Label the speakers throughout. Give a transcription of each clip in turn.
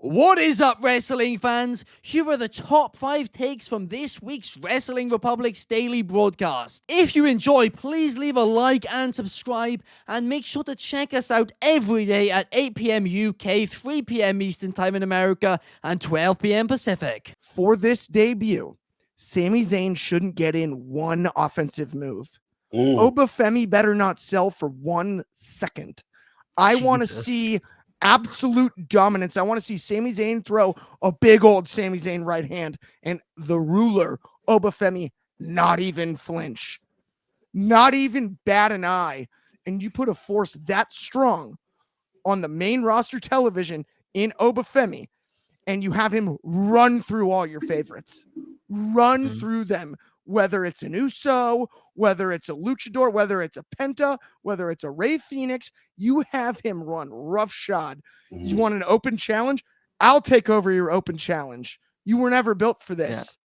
Speaker 1: What is up, wrestling fans? Here are the top 5 takes from this week's Wrestling Republic's daily broadcast. If you enjoy, please leave a like and subscribe, and make sure to check us out every day at 8 p.m. UK, 3 p.m. Eastern Time in America, and 12 p.m. Pacific.
Speaker 2: For this debut, Sami Zayn shouldn't get in one offensive move. Oba Femi better not sell for 1 second. I want to see absolute dominance. I want to see Sami Zayn throw a big old Sami Zayn right hand, and the ruler, Oba Femi, not even flinch, not even bat an eye. And you put a force that strong on the main roster television in Oba Femi, and you have him run through all your favorites, run through them, whether it's an Uso, whether it's a Luchador, whether it's a Penta, whether it's a Rey Fenix, you have him run roughshod. You want an open challenge? I'll take over your open challenge. You were never built for this.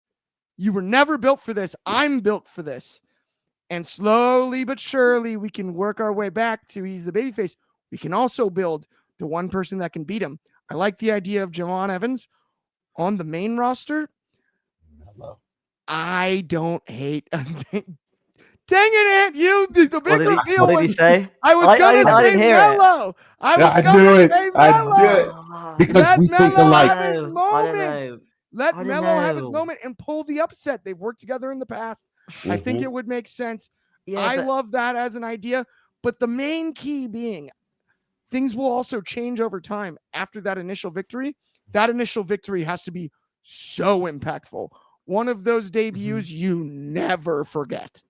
Speaker 2: Yeah. You were never built for this. I'm built for this. And slowly but surely, we can work our way back to he's the babyface. We can also build the one person that can beat him. I like the idea of Javon Evans on the main roster.
Speaker 3: Hello.
Speaker 2: I don't hate. Dang it, Ant! You the big reveal.
Speaker 4: What did he say?
Speaker 2: I was gonna say Mello. I
Speaker 3: knew it because
Speaker 2: let
Speaker 3: we think alike.
Speaker 2: Let Mello have his moment and pull the upset. They've worked together in the past. I think it would make sense. Yeah, I love that as an idea. But the main key being, things will also change over time after that initial victory. That initial victory has to be so impactful. One of those debuts you never forget,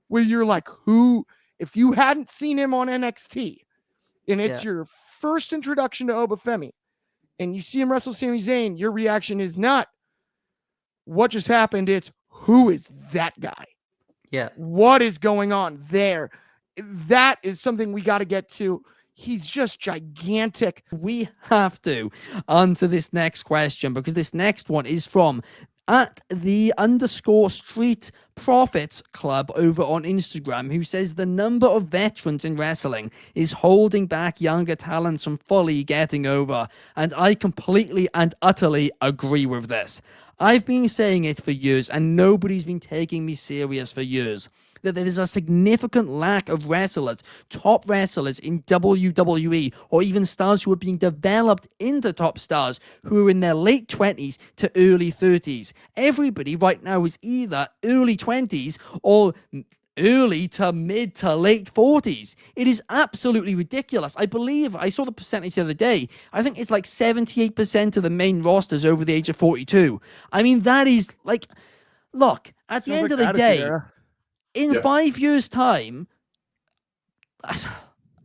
Speaker 2: where you're like, who, if you hadn't seen him on NXT and it's your first introduction to Oba Femi and you see him wrestle Sami Zayn, your reaction is not what just happened. It's who is that guy?
Speaker 4: Yeah.
Speaker 2: What is going on there? That is something we got to get to. He's just gigantic.
Speaker 1: We have to answer this next question because this next one is from @the_Street Profits Club over on Instagram, who says the number of veterans in wrestling is holding back younger talents from fully getting over. And I completely and utterly agree with this. I've been saying it for years and nobody's been taking me serious for years. That there's a significant lack of wrestlers, top wrestlers in WWE, or even stars who are being developed into top stars who are in their late 20s to early 30s. Everybody right now is either early 20s or early to mid to late 40s. It is absolutely ridiculous. I believe, I saw the percentage the other day, I think it's like 78% of the main rosters over the age of 42. I mean, that is like, look, at the end of the day, in 5 years' time,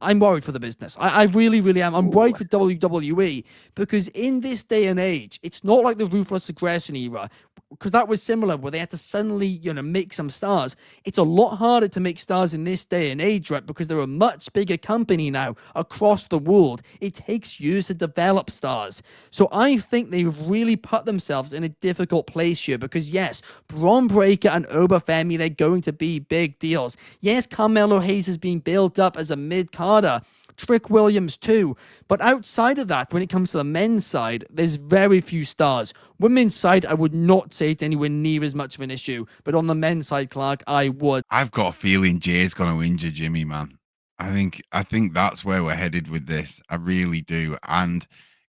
Speaker 1: I'm worried for the business. I really, really am. I'm worried for WWE because in this day and age, it's not like the Ruthless Aggression era, because that was similar where they had to suddenly, make some stars. It's a lot harder to make stars in this day and age, right? Because they're a much bigger company now across the world. It takes years to develop stars. So I think they really put themselves in a difficult place here because yes, Braun Breaker and Oba Femi, they're going to be big deals. Yes, Carmelo Hayes is being built up as a mid-carder. Trick Williams too. But outside of that, when it comes to the men's side, there's very few stars. Women's side, I would not say it's anywhere near as much of an issue. But on the men's side, Clark, I would.
Speaker 5: I've got a feeling Jay's going to injure Jimmy, man. I think that's where we're headed with this. I really do. And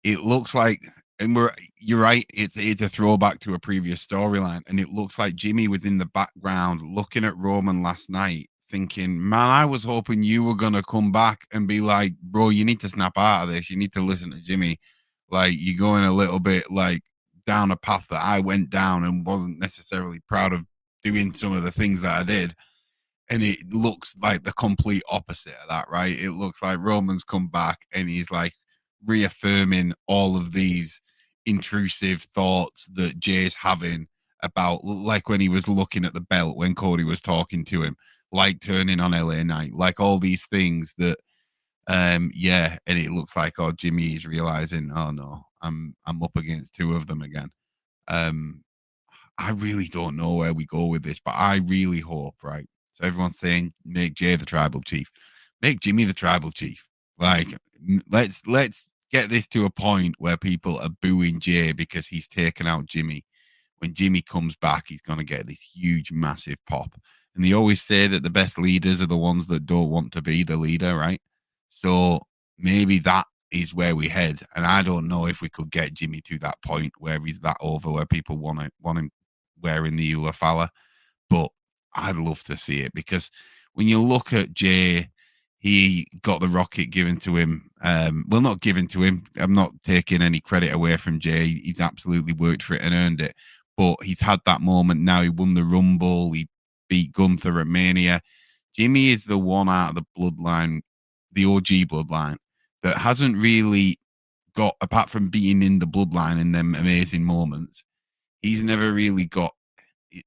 Speaker 5: it looks like, and you're right, it's a throwback to a previous storyline. And it looks like Jimmy was in the background looking at Roman last night, thinking, man, I was hoping you were going to come back and be like, bro, you need to snap out of this. You need to listen to Jimmy. Like, you're going a little bit like down a path that I went down and wasn't necessarily proud of doing some of the things that I did. And it looks like the complete opposite of that, right? It looks like Roman's come back and he's like reaffirming all of these intrusive thoughts that Jay's having about, like when he was looking at the belt when Cody was talking to him, like turning on LA Knight, like all these things that, and it looks like, Jimmy is realizing, oh no, I'm up against two of them again. I really don't know where we go with this, but I really hope, right? So everyone's saying, make Jay the tribal chief, make Jimmy the tribal chief. Like, let's get this to a point where people are booing Jay because he's taken out Jimmy. When Jimmy comes back, he's going to get this huge, massive pop. And they always say that the best leaders are the ones that don't want to be the leader, right? So maybe that is where we head. And I don't know if we could get Jimmy to that point where he's that over, where people want him wearing the Ula Fala. But I'd love to see it, because when you look at Jay, he got the rocket given to him. Well, not given to him. I'm not taking any credit away from Jay. He's absolutely worked for it and earned it. But he's had that moment now. He won the Rumble. He beat Gunther at Mania. Jimmy is the one out of the bloodline, the OG bloodline, that hasn't really got, apart from being in the bloodline in them amazing moments, he's never really got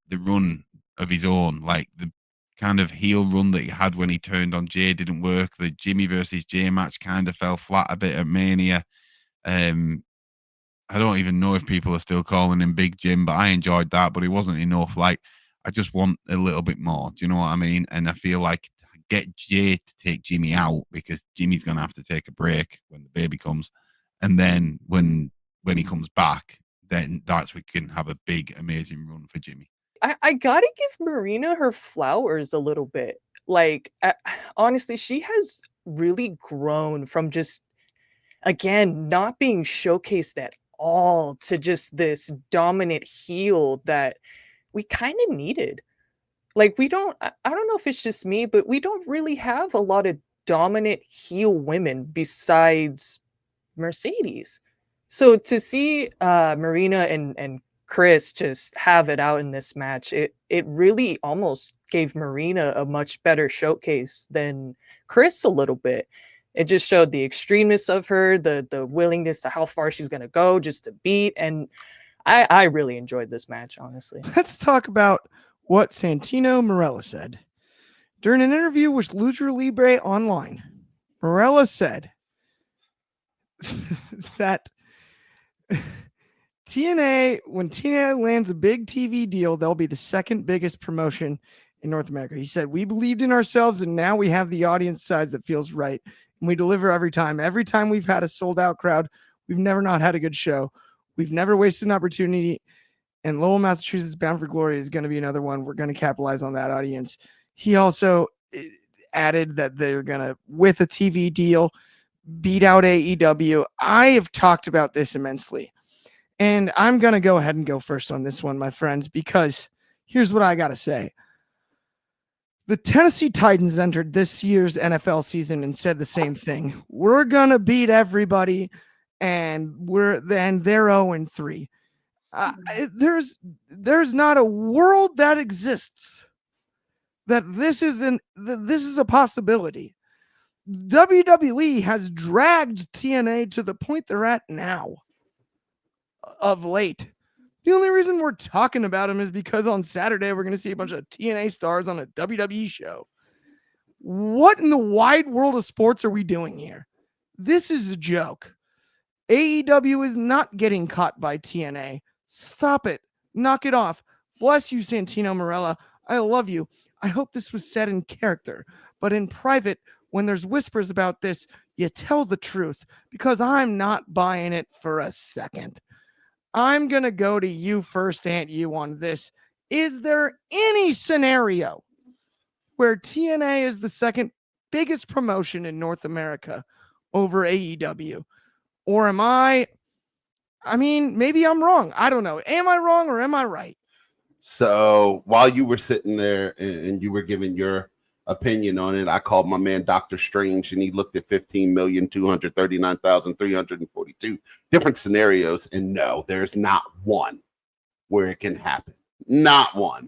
Speaker 5: the run of his own. Like the kind of heel run that he had when he turned on Jay didn't work. The Jimmy versus Jay match kind of fell flat a bit at Mania. I don't even know if people are still calling him Big Jim, but I enjoyed that, but it wasn't enough. Like, I just want a little bit more. Do you know what I mean? And I feel like get Jay to take Jimmy out, because Jimmy's going to have to take a break when the baby comes. And then when he comes back, then that's we can have a big, amazing run for Jimmy.
Speaker 4: I gotta give Marina her flowers a little bit. Like, honestly, she has really grown from just, again, not being showcased at all to just this dominant heel that we kind of needed. Like, I don't know if it's just me, but we don't really have a lot of dominant heel women besides Mercedes. So to see Marina and Chris just have it out in this match, it really almost gave Marina a much better showcase than Chris a little bit. It just showed the extremeness of her, the willingness to how far she's going to go just to beat. And I really enjoyed this match, honestly.
Speaker 2: Let's talk about what Santino Marella said. During an interview with Lucha Libre Online, Marella said that TNA, when TNA lands a big TV deal, they'll be the second biggest promotion in North America. He said, we believed in ourselves, and now we have the audience size that feels right. And we deliver every time. Every time we've had a sold-out crowd, we've never not had a good show. We've never wasted an opportunity. And Lowell, Massachusetts, Bound for Glory is going to be another one. We're going to capitalize on that audience. He also added that they're going to, with a TV deal, beat out AEW. I have talked about this immensely. And I'm going to go ahead and go first on this one, my friends, because here's what I got to say. The Tennessee Titans entered this year's NFL season and said the same thing. We're going to beat everybody, and they're 0-3. There's not a world that exists that this is a possibility. WWE has dragged TNA to the point they're at now of late. The only reason we're talking about them is because on Saturday we're going to see a bunch of TNA stars on a WWE show. What in the wide world of sports are we doing here? This is a joke. AEW is not getting caught by TNA. Stop it. Knock it off. Bless you, Santino Marella. I love you. I hope this was said in character, but in private, when there's whispers about this, you tell the truth, because I'm not buying it for a second. I'm going to go to you first, Aunt You, on this. Is there any scenario where TNA is the second biggest promotion in North America over AEW? Or am I mean, maybe I'm wrong. I don't know. Am I wrong or am I right?
Speaker 3: So while you were sitting there and you were giving your opinion on it, I called my man Dr. Strange, and he looked at 15,239,342 different scenarios, and no, there's not one where it can happen. Not one.